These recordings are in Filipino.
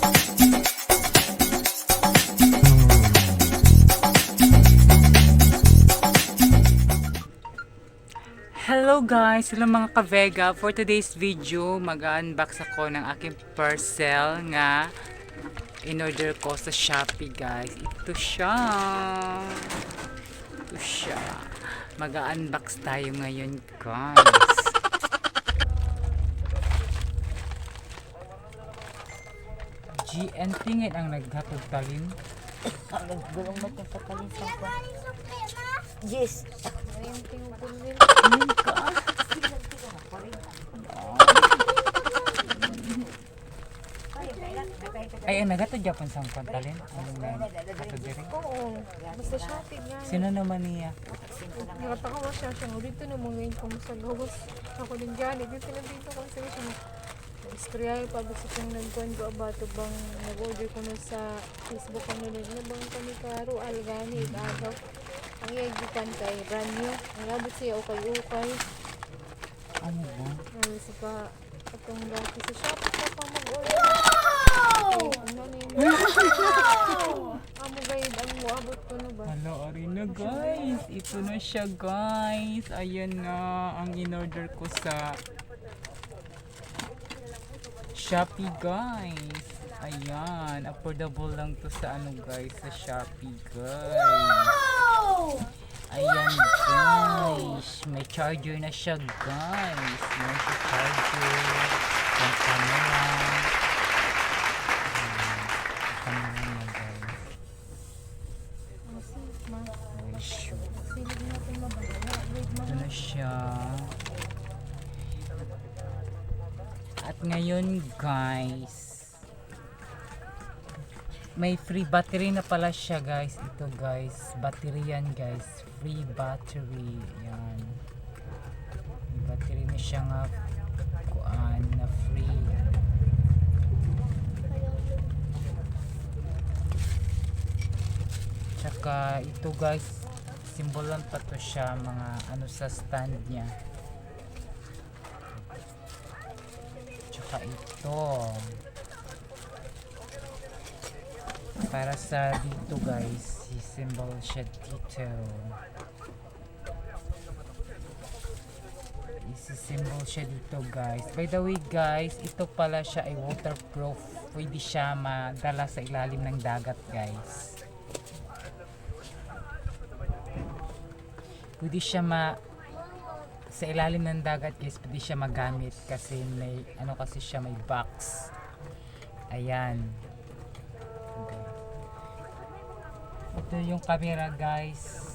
Hello guys! Hello mga ka-Vega! For today's video, mag-unbox ako ng aking parcel nga in-order ko sa Shopee guys. Ito siya! Ito siya! Mag-unbox tayo ngayon guys. GN tingin ang naghatod talin. Nagulong mo sa kalisang ko. Yes. Ay, naghatod Japon sa talin. Naghatod diri. Oo, basta shopping nga. Sino naman niya? Nakatakawa siya siya. Dito na mga ngayon kung sa gawas. Ako din dyan. Dito na dito kung sa'yo siya. Istoryahe pa. Basta kung nagkuhan ko abato bang nag-order ko na sa Facebook kami na bang kami karo algani agaw. Ang iyagikan kay Ranyo. Ang labot siya ukay-ukay. Ano ba? Ano siya pa atong dati sa Shopee ka pa mag-order. Amo gayud ang moabot ko na ba? Hello, ari na guys. Ito na siya guys. Ayan na ang in-order ko sa Shopee guys. Ayan, affordable lang to sa ano guys, sa Shopee guys. Ayan guys, may charger na siya guys. May charger, yung camera. Camera niya guys. Ay, shoot. Silid natin mabala. Wait, Ito na siya. At ngayon guys, may free battery na pala siya guys. Ito guys, battery yan guys. Free battery. Yan. May battery na siya nga kuan na free. Tsaka ito guys, simbolan pa to siya mga ano sa stand niya. Tsaka ito para sa dito guys, symbol siya dito. Isi-symbol siya dito guys. By the way guys, ito pala siya ay waterproof. Pwede siya madala sa ilalim ng dagat guys. Pwede siya sa ilalim ng dagat guys, pwede siya magamit kasi may ano kasi siya, may box. Ayan. Ito yung camera guys.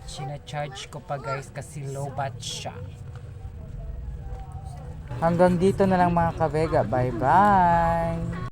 Sina-charge ko pa guys kasi low bat siya. Hanggang dito na lang mga ka-Vega. Bye bye.